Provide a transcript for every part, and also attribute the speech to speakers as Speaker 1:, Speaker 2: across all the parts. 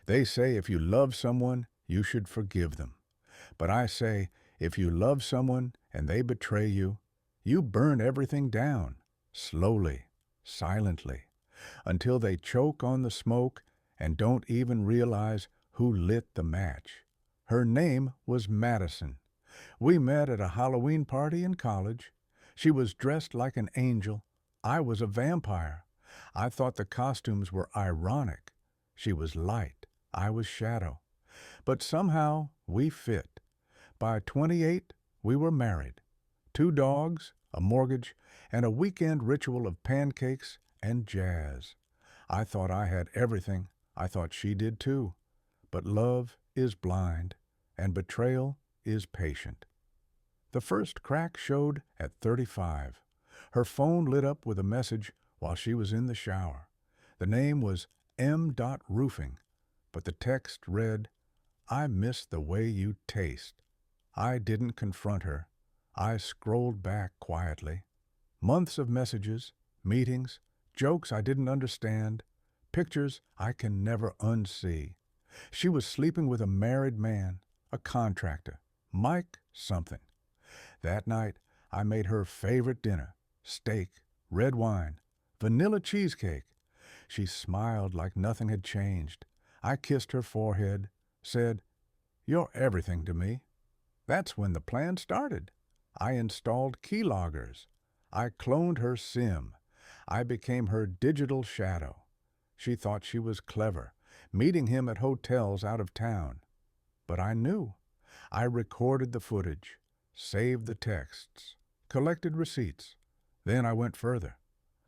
Speaker 1: They say if you love someone, you should forgive them. But I say, if you love someone and they betray you, you burn everything down, slowly, silently, until they choke on the smoke and don't even realize who lit the match. Her name was Madison. We met at a Halloween party in college. She was dressed like an angel. I was a vampire. I thought the costumes were ironic. She was light. I was shadow. But somehow we fit. By 28, we were married. 2 dogs, a mortgage, and a weekend ritual of pancakes and jazz. I thought I had everything. I thought she did too. But love is blind, and betrayal is patient. The first crack showed at 35. Her phone lit up with a message while she was in the shower. The name was M. Roofing, but the text read, "I miss the way you taste." I didn't confront her. I scrolled back quietly. Months of messages, meetings, jokes I didn't understand, pictures I can never unsee. She was sleeping with a married man, a contractor, Mike something. That night, I made her favorite dinner, steak, red wine, vanilla cheesecake. She smiled like nothing had changed. I kissed her forehead, said, "You're everything to me." That's when the plan started. I installed keyloggers. I cloned her SIM. I became her digital shadow. She thought she was clever, meeting him at hotels out of town. But I knew. I recorded the footage, saved the texts, collected receipts. Then I went further.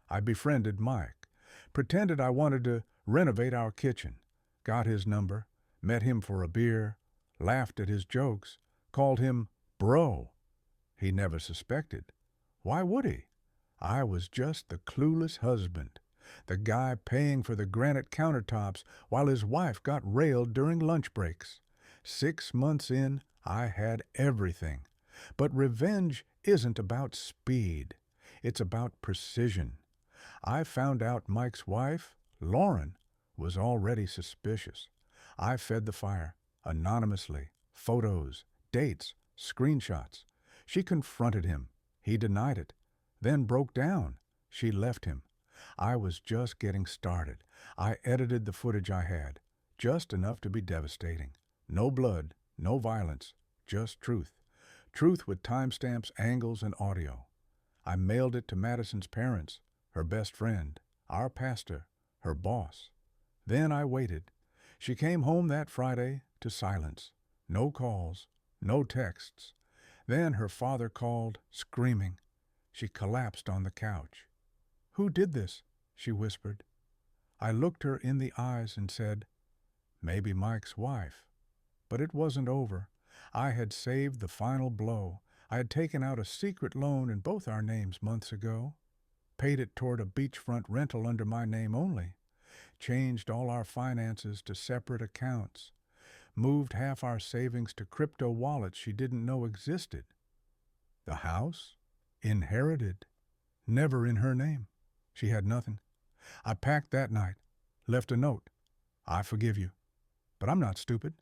Speaker 1: I befriended Mike, pretended I wanted to renovate our kitchen, got his number, met him for a beer, laughed at his jokes, called him bro. He never suspected. Why would he? I was just the clueless husband, the guy paying for the granite countertops while his wife got railed during lunch breaks. 6 months in, I had everything. But revenge isn't about speed. It's about precision. I found out Mike's wife, Lauren, was already suspicious. I fed the fire, anonymously, photos, dates, screenshots. She confronted him. He denied it, then broke down. She left him. I was just getting started. I edited the footage I had, just enough to be devastating. No blood, no violence, just truth. Truth with timestamps, angles, and audio. I mailed it to Madison's parents, her best friend, our pastor, her boss. Then I waited. She came home that Friday to silence. No calls, no texts. Then her father called, screaming. She collapsed on the couch. "Who did this?" she whispered. I looked her in the eyes and said, "Maybe Mike's wife." But it wasn't over. I had saved the final blow. I had taken out a secret loan in both our names months ago, paid it toward a beachfront rental under my name only, changed all our finances to separate accounts, moved half our savings to crypto wallets she didn't know existed. The house? Inherited. Never in her name. She had nothing. I packed that night, left a note. "I forgive you. But I'm not stupid."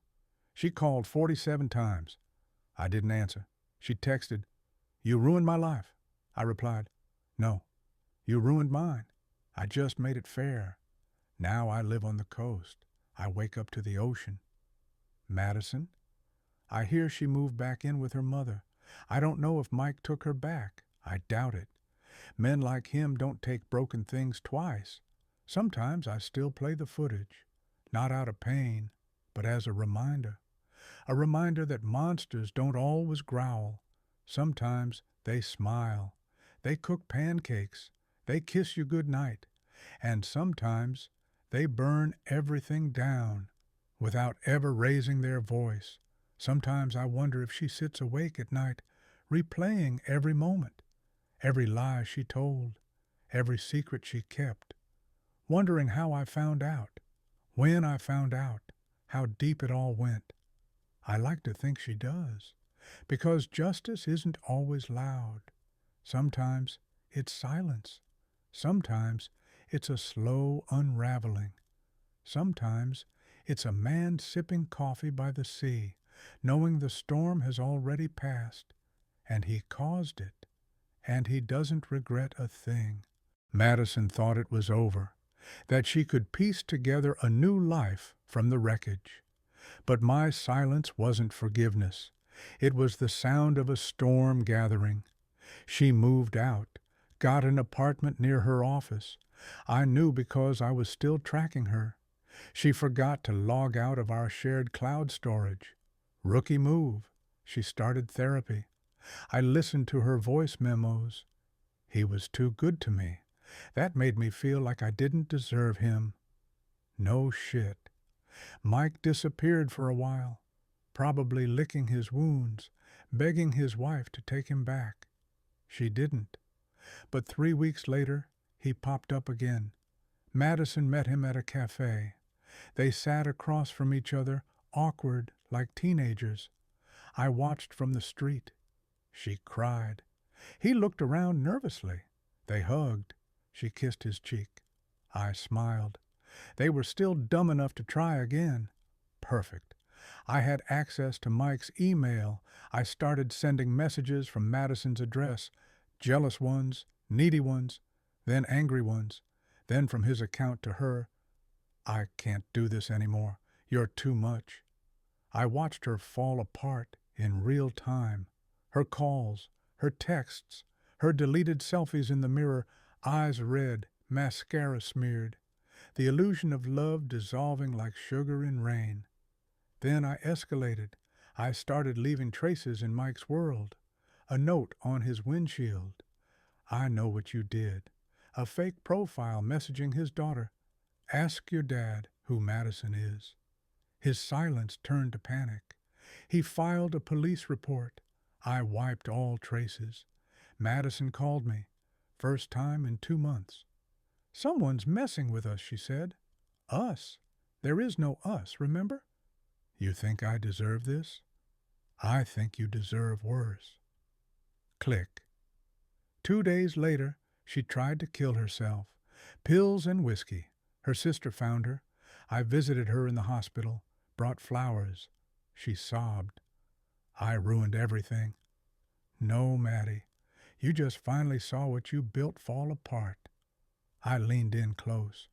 Speaker 1: She called 47 times. I didn't answer. She texted, "You ruined my life." I replied, "No, you ruined mine. I just made it fair. Now I live on the coast. I wake up to the ocean." Madison? I hear she moved back in with her mother. I don't know if Mike took her back. I doubt it. Men like him don't take broken things twice. Sometimes I still play the footage, not out of pain, but as a reminder. A reminder that monsters don't always growl. Sometimes they smile. They cook pancakes. They kiss you good night. And sometimes they burn everything down without ever raising their voice. Sometimes I wonder if she sits awake at night, replaying every moment, every lie she told, every secret she kept, wondering how I found out, when I found out, how deep it all went. I like to think she does, because justice isn't always loud. Sometimes it's silence. Sometimes it's a slow unraveling. Sometimes It's a man sipping coffee by the sea, knowing the storm has already passed, and he caused it, and he doesn't regret a thing. Madison thought it was over, that she could piece together a new life from the wreckage. But my silence wasn't forgiveness. It was the sound of a storm gathering. She moved out, got an apartment near her office. I knew because I was still tracking her. She forgot to log out of our shared cloud storage. Rookie move. She started therapy. I listened to her voice memos. He was too good to me. That made me feel like I didn't deserve him. No shit. Mike disappeared for a while, probably licking his wounds, begging his wife to take him back. She didn't. But 3 weeks later, he popped up again. Madison met him at a cafe. They sat across from each other, awkward like teenagers. I watched from the street. She cried. He looked around nervously. They hugged. She kissed his cheek. I smiled. They were still dumb enough to try again. Perfect. I had access to Mike's email. I started sending messages from Madison's address, jealous ones, needy ones, then angry ones, then from his account to her. I can't do this anymore. You're too much. I watched her fall apart in real time. Her calls, her texts, her deleted selfies in the mirror, eyes red, mascara smeared. The illusion of love dissolving like sugar in rain. Then I escalated. I started leaving traces in Mike's world. A note on his windshield. I know what you did. A fake profile messaging his daughter. Ask your dad who Madison is. His silence turned to panic. He filed a police report. I wiped all traces. Madison called me. First time in 2 months. Someone's messing with us, she said. Us? There is no us, remember? You think I deserve this? I think you deserve worse. Click. 2 days later, she tried to kill herself. Pills and whiskey. Her sister found her. I visited her in the hospital, brought flowers. She sobbed. I ruined everything. No, Maddie. You just finally saw what you built fall apart. I leaned in close.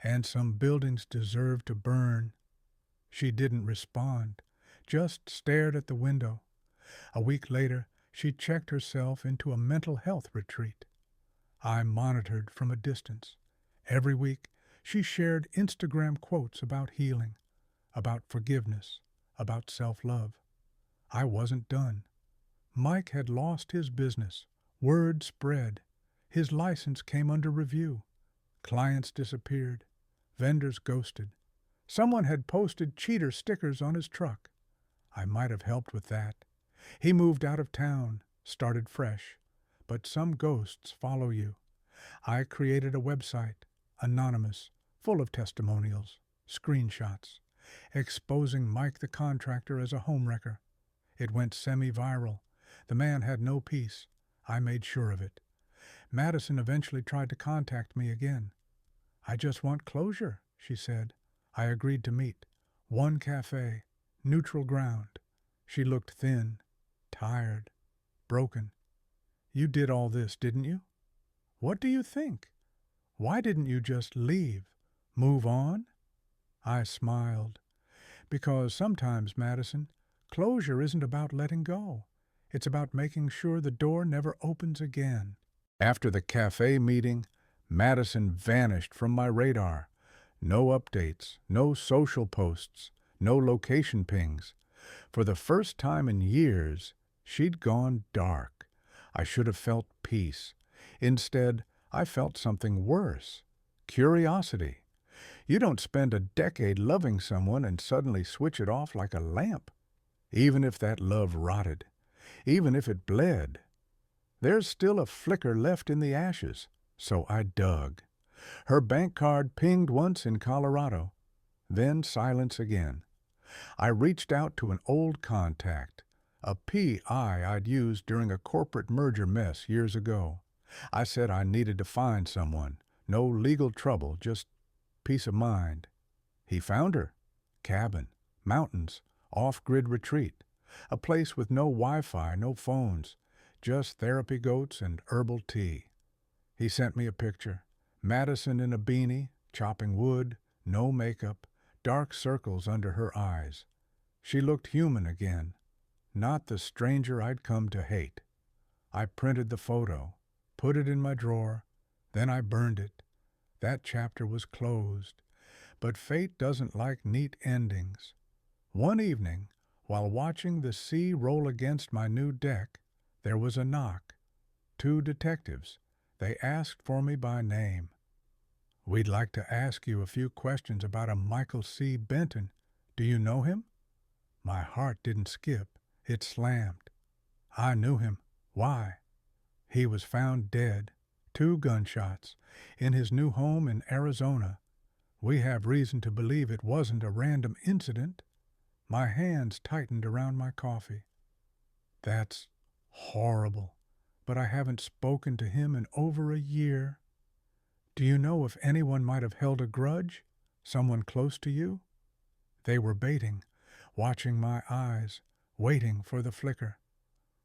Speaker 1: And some buildings deserve to burn. She didn't respond, just stared at the window. A week later, she checked herself into a mental health retreat. I monitored from a distance. Every week, she shared Instagram quotes about healing, about forgiveness, about self-love. I wasn't done. Mike had lost his business. Word spread. His license came under review. Clients disappeared. Vendors ghosted. Someone had posted cheater stickers on his truck. I might have helped with that. He moved out of town, started fresh. But some ghosts follow you. I created a website, anonymous, full of testimonials, screenshots, exposing Mike the contractor as a homewrecker. It went semi-viral. The man had no peace. I made sure of it. Madison eventually tried to contact me again. I just want closure, she said. I agreed to meet. One cafe, neutral ground. She looked thin, tired, broken. You did all this, didn't you? What do you think? Why didn't you just leave? Move on? I smiled. Because sometimes, Madison, closure isn't about letting go. It's about making sure the door never opens again. After the cafe meeting, Madison vanished from my radar. No updates, no social posts, no location pings. For the first time in years, she'd gone dark. I should have felt peace. Instead, I felt something worse. Curiosity. You don't spend a decade loving someone and suddenly switch it off like a lamp. Even if that love rotted. Even if it bled. There's still a flicker left in the ashes. So I dug. Her bank card pinged once in Colorado. Then silence again. I reached out to an old contact, a PI I'd used during a corporate merger mess years ago. I said I needed to find someone. No legal trouble, just peace of mind. He found her. Cabin, mountains, off-grid retreat, a place with no Wi-Fi, no phones, just therapy goats and herbal tea. He sent me a picture. Madison in a beanie, chopping wood, no makeup, dark circles under her eyes. She looked human again, not the stranger I'd come to hate. I printed the photo, put it in my drawer, then I burned it. That chapter was closed. But fate doesn't like neat endings. One evening, while watching the sea roll against my new deck, there was a knock. 2 detectives. They asked for me by name. "We'd like to ask you a few questions about a Michael C. Benton. Do you know him?" My heart didn't skip. It slammed. I knew him. Why? He was found dead, 2 gunshots, in his new home in Arizona. We have reason to believe it wasn't a random incident. My hands tightened around my coffee. That's horrible, but I haven't spoken to him in over a year. Do you know if anyone might have held a grudge? Someone close to you? They were baiting, watching my eyes, waiting for the flicker.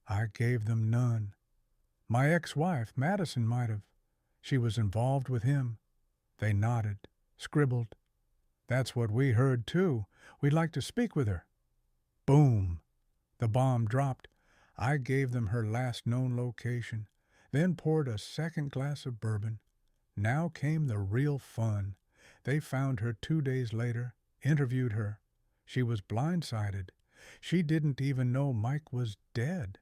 Speaker 1: I gave them none. My ex-wife, Madison, might have. She was involved with him. They nodded, scribbled. That's what we heard, too. We'd like to speak with her. Boom! The bomb dropped. I gave them her last known location, then poured a second glass of bourbon. Now came the real fun. They found her 2 days later, interviewed her. She was blindsided. She didn't even know Mike was dead.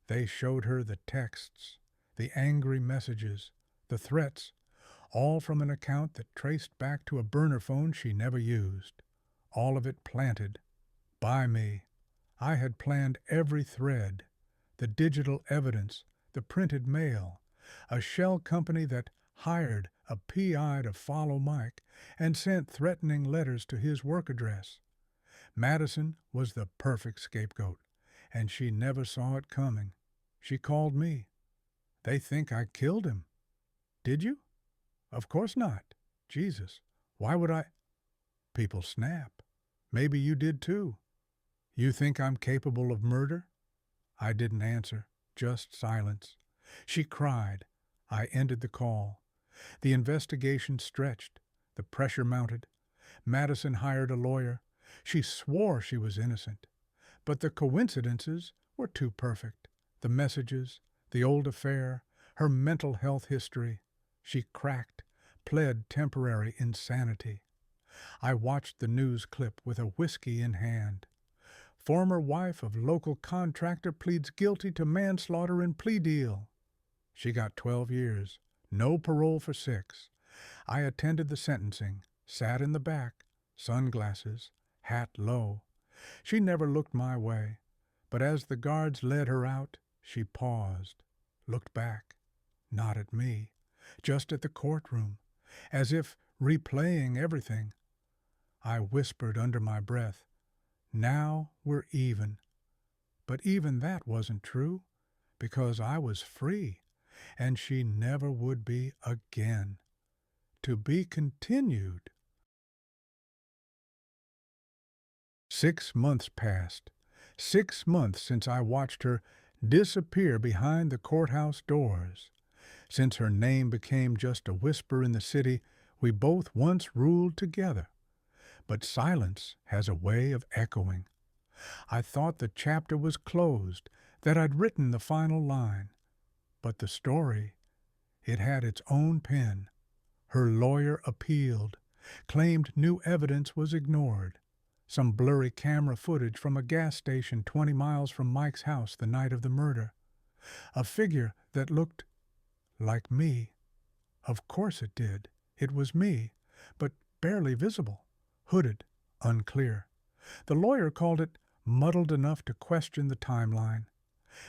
Speaker 1: They showed her the texts, the angry messages, the threats, all from an account that traced back to a burner phone she never used. All of it planted by me. I had planned every thread, the digital evidence, the printed mail, a shell company that hired a PI to follow Mike and sent threatening letters to his work address. Madison was the perfect scapegoat, and she never saw it coming. She called me. They think I killed him. Did you? Of course not. Jesus, why would I? People snap. Maybe you did too. You think I'm capable of murder? I didn't answer, just silence. She cried. I ended the call. The investigation stretched. The pressure mounted. Madison hired a lawyer. She swore she was innocent. But the coincidences were too perfect. The messages, the old affair, her mental health history. She cracked, pled temporary insanity. I watched the news clip with a whiskey in hand. Former wife of local contractor pleads guilty to manslaughter in plea deal. She got 12 years, no parole for 6. I attended the sentencing, sat in the back, sunglasses, hat low. She never looked my way, but as the guards led her out, she paused, looked back, not at me, just at the courtroom, as if replaying everything. I whispered under my breath, "Now we're even." But even that wasn't true, because I was free, and she never would be again. To be continued. 6 months passed. 6 months since I watched her disappear behind the courthouse doors. Since her name became just a whisper in the city we both once ruled together. But silence has a way of echoing. I thought the chapter was closed, that I'd written the final line. But the story, it had its own pen. Her lawyer appealed, claimed new evidence was ignored. Some blurry camera footage from a gas station 20 miles from Mike's house the night of the murder. A figure that looked like me. Of course it did. It was me, but barely visible, hooded, unclear. The lawyer called it muddled enough to question the timeline.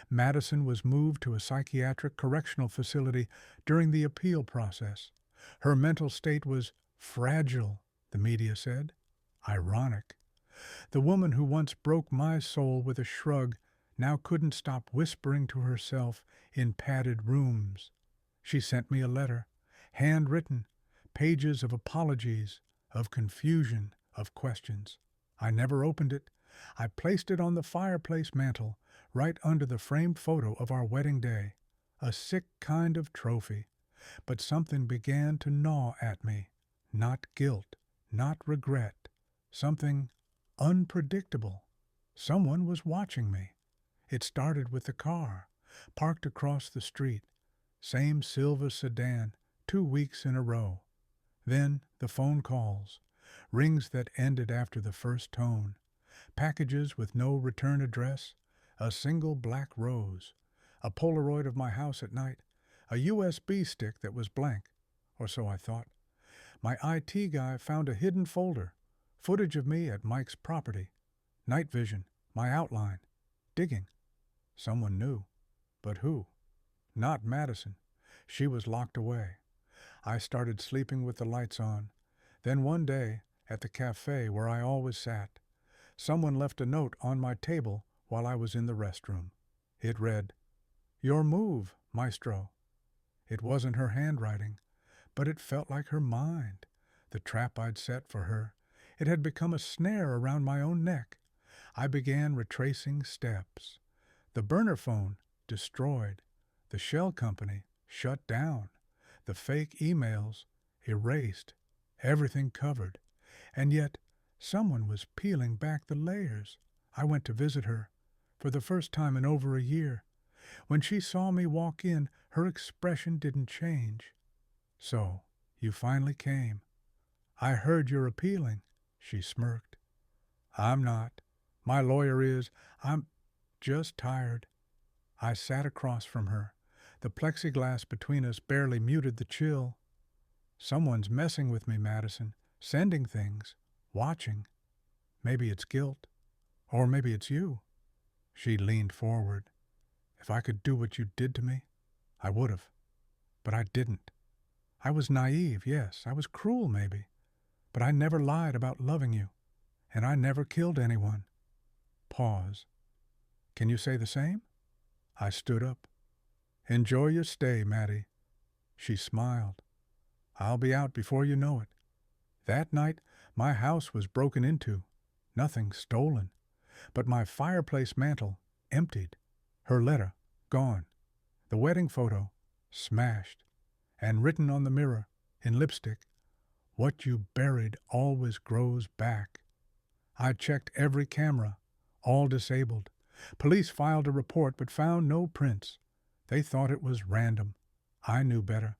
Speaker 1: Madison was moved to a psychiatric correctional facility during the appeal process. Her mental state was fragile, the media said. Ironic. The woman who once broke my soul with a shrug now couldn't stop whispering to herself in padded rooms. She sent me a letter, handwritten, pages of apologies, of confusion, of questions. I never opened it. I placed it on the fireplace mantel, right under the framed photo of our wedding day. A sick kind of trophy. But something began to gnaw at me. Not guilt, not regret. Something unpredictable. Someone was watching me. It started with the car, parked across the street. Same silver sedan, 2 weeks in a row. Then the phone calls, rings that ended after the first tone, packages with no return address, a single black rose, a Polaroid of my house at night, a USB stick that was blank, or so I thought. My IT guy found a hidden folder, footage of me at Mike's property, night vision, my outline, digging. Someone knew. But who? Not Madison. She was locked away. I started sleeping with the lights on. Then one day, at the cafe where I always sat, someone left a note on my table while I was in the restroom. It read, "Your move, Maestro." It wasn't her handwriting, but it felt like her mind, the trap I'd set for her. It had become a snare around my own neck. I began retracing steps. The burner phone, destroyed. The shell company, shut down. The fake emails, erased. Everything covered. And yet, someone was peeling back the layers. I went to visit her, for the first time in over a year. When she saw me walk in, her expression didn't change. "So, you finally came. I heard you're appealing," she smirked. "I'm not. My lawyer is. I'm just tired." I sat across from her. The plexiglass between us barely muted the chill. "Someone's messing with me, Madison, sending things, watching. Maybe it's guilt, or maybe it's you." She leaned forward. "If I could do what you did to me, I would have. But I didn't. I was naive, yes. I was cruel, maybe. But I never lied about loving you. And I never killed anyone." Pause. "Can you say the same?" I stood up. "Enjoy your stay, Maddie." She smiled. "I'll be out before you know it." That night, my house was broken into. Nothing stolen. But my fireplace mantel, emptied. Her letter, gone. The wedding photo, smashed. And written on the mirror, in lipstick, "What you buried always grows back." I checked every camera, all disabled. Police filed a report but found no prints. They thought it was random. I knew better.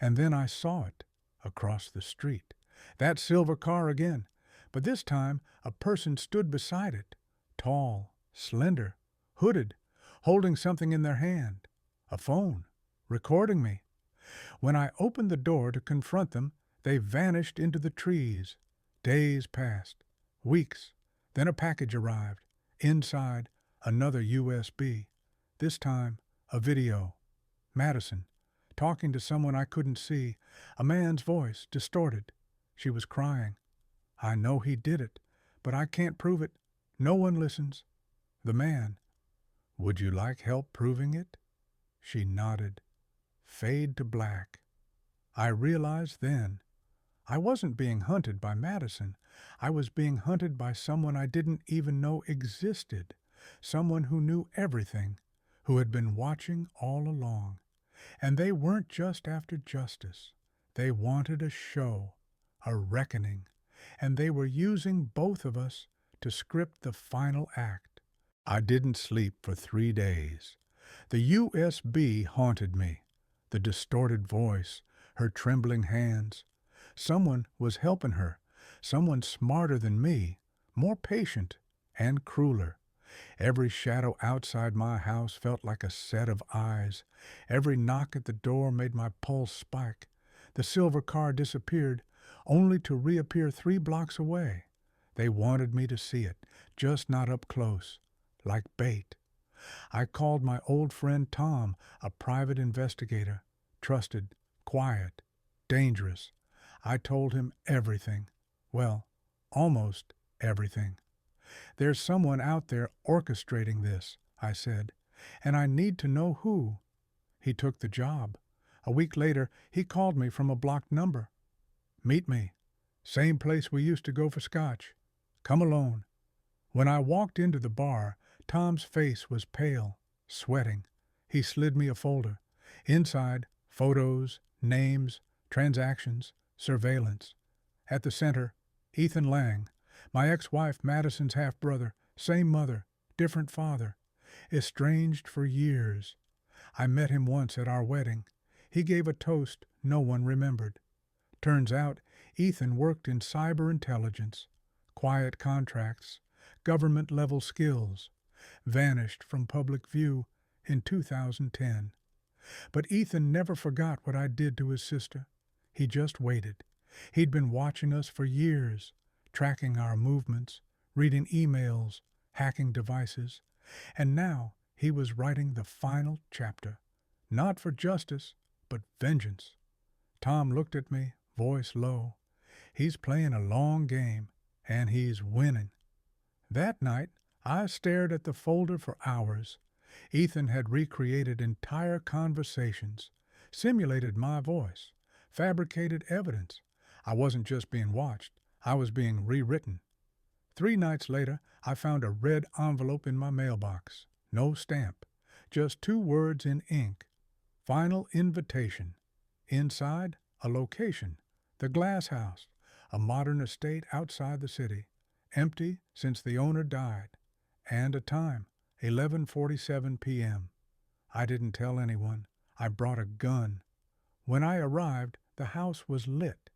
Speaker 1: And then I saw it, across the street. That silver car again. But this time, a person stood beside it. Tall, slender, hooded, holding something in their hand. A phone, recording me. When I opened the door to confront them, they vanished into the trees. Days passed. Weeks. Then a package arrived. Inside, another USB. This time, a video. Madison, talking to someone I couldn't see. A man's voice, distorted. She was crying. "I know he did it, but I can't prove it. No one listens." The man, "Would you like help proving it?" She nodded. Fade to black. I realized then, I wasn't being hunted by Madison. I was being hunted by someone I didn't even know existed. Someone who knew everything, who had been watching all along. And they weren't just after justice. They wanted a show, a reckoning. And they were using both of us to script the final act. I didn't sleep for 3 days. The USB haunted me. The distorted voice, her trembling hands. Someone was helping her, someone smarter than me, more patient and crueler. Every shadow outside my house felt like a set of eyes. Every knock at the door made my pulse spike. The silver car disappeared, only to reappear 3 blocks away. They wanted me to see it, just not up close, like bait. I called my old friend Tom, a private investigator, trusted, quiet, dangerous. I told him everything. Well, almost everything. "There's someone out there orchestrating this," I said, "and I need to know who." He took the job. A week later, he called me from a blocked number. "Meet me. Same place we used to go for scotch. Come alone. When I walked into the bar, Tom's face was pale, sweating. He slid me a folder. Inside, photos, names, transactions, surveillance. At the center, Ethan Lang, my ex-wife Madison's half-brother, same mother, different father, estranged for years. I met him once at our wedding. He gave a toast no one remembered. Turns out Ethan worked in cyber intelligence, quiet contracts, government-level skills, vanished from public view in 2010. But Ethan never forgot what I did to his sister. He just waited. He'd been watching us for years, tracking our movements, reading emails, hacking devices, and now he was writing the final chapter, not for justice, but vengeance. Tom looked at me, voice low. He's playing a long game, and he's winning. That night, I stared at the folder for hours. Ethan had recreated entire conversations, simulated my voice, fabricated evidence. I wasn't just being watched, I was being rewritten. 3 nights later, I found a red envelope in my mailbox. No stamp, just 2 words in ink. Final invitation. Inside, a location, the Glass House, a modern estate outside the city, empty since the owner died, and a time, 11:47 p.m. I didn't tell anyone. I brought a gun. When I arrived, the house was lit,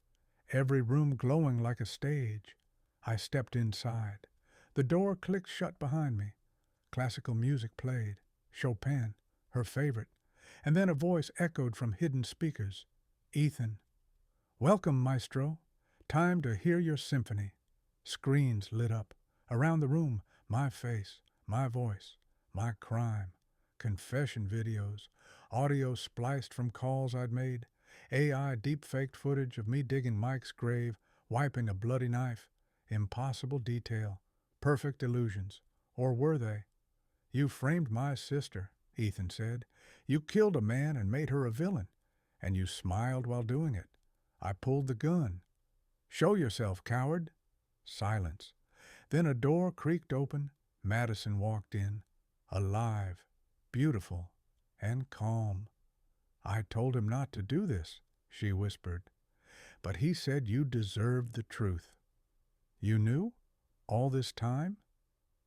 Speaker 1: every room glowing like a stage. I stepped inside. The door clicked shut behind me. Classical music played, Chopin, her favorite, and then a voice echoed from hidden speakers. Ethan. Welcome, maestro. Time to hear your symphony. Screens lit up. Around the room, my face, my voice, my crime. Confession videos, audio spliced from calls I'd made, AI deep-faked footage of me digging Mike's grave, wiping a bloody knife. Impossible detail, perfect illusions. Or were they? You framed my sister, Ethan said. You killed a man and made her a villain, and you smiled while doing it. I pulled the gun. Show yourself, coward. Silence. Then a door creaked open. Madison walked in, alive, beautiful, and calm. I told him not to do this, she whispered. But he said you deserved the truth. You knew? All this time?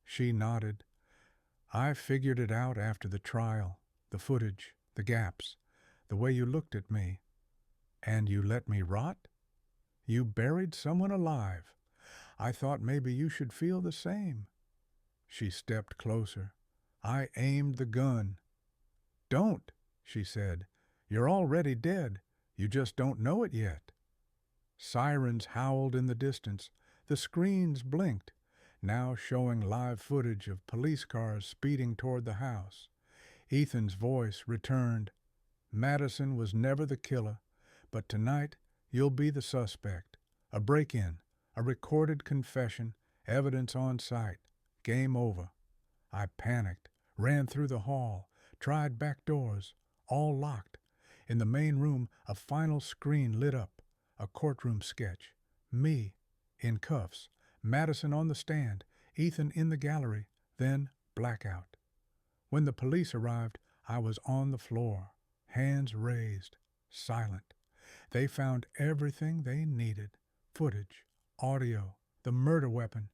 Speaker 1: She nodded. I figured it out after the trial, the footage, the gaps, the way you looked at me. And you let me rot? You buried someone alive. I thought maybe you should feel the same. She stepped closer. I aimed the gun. Don't, she said. You're already dead. You just don't know it yet. Sirens howled in the distance. The screens blinked, now showing live footage of police cars speeding toward the house. Ethan's voice returned. Madison was never the killer, but tonight you'll be the suspect. A break-in, a recorded confession, evidence on site. Game over. I panicked, ran through the hall, tried back doors, all locked. In the main room, a final screen lit up, a courtroom sketch. Me, in cuffs, Madison on the stand, Ethan in the gallery, then blackout. When the police arrived, I was on the floor, hands raised, silent. They found everything they needed, footage, audio, the murder weapon.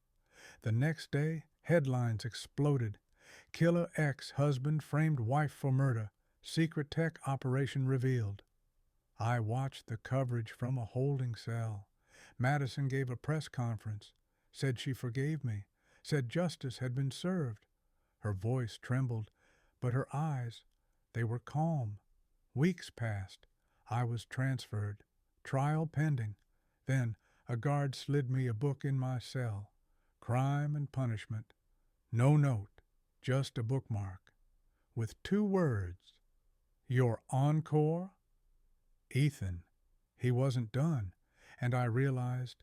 Speaker 1: The next day, headlines exploded. Killer ex-husband framed wife for murder. Secret tech operation revealed. I watched the coverage from a holding cell. Madison gave a press conference, said she forgave me, said justice had been served. Her voice trembled, but her eyes, they were calm. Weeks passed. I was transferred. Trial pending. Then a guard slid me a book in my cell. Crime and Punishment. No note, just a bookmark. With 2 words. Your encore? Ethan. He wasn't done, and I realized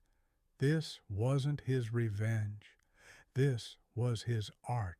Speaker 1: this wasn't his revenge. This was his art.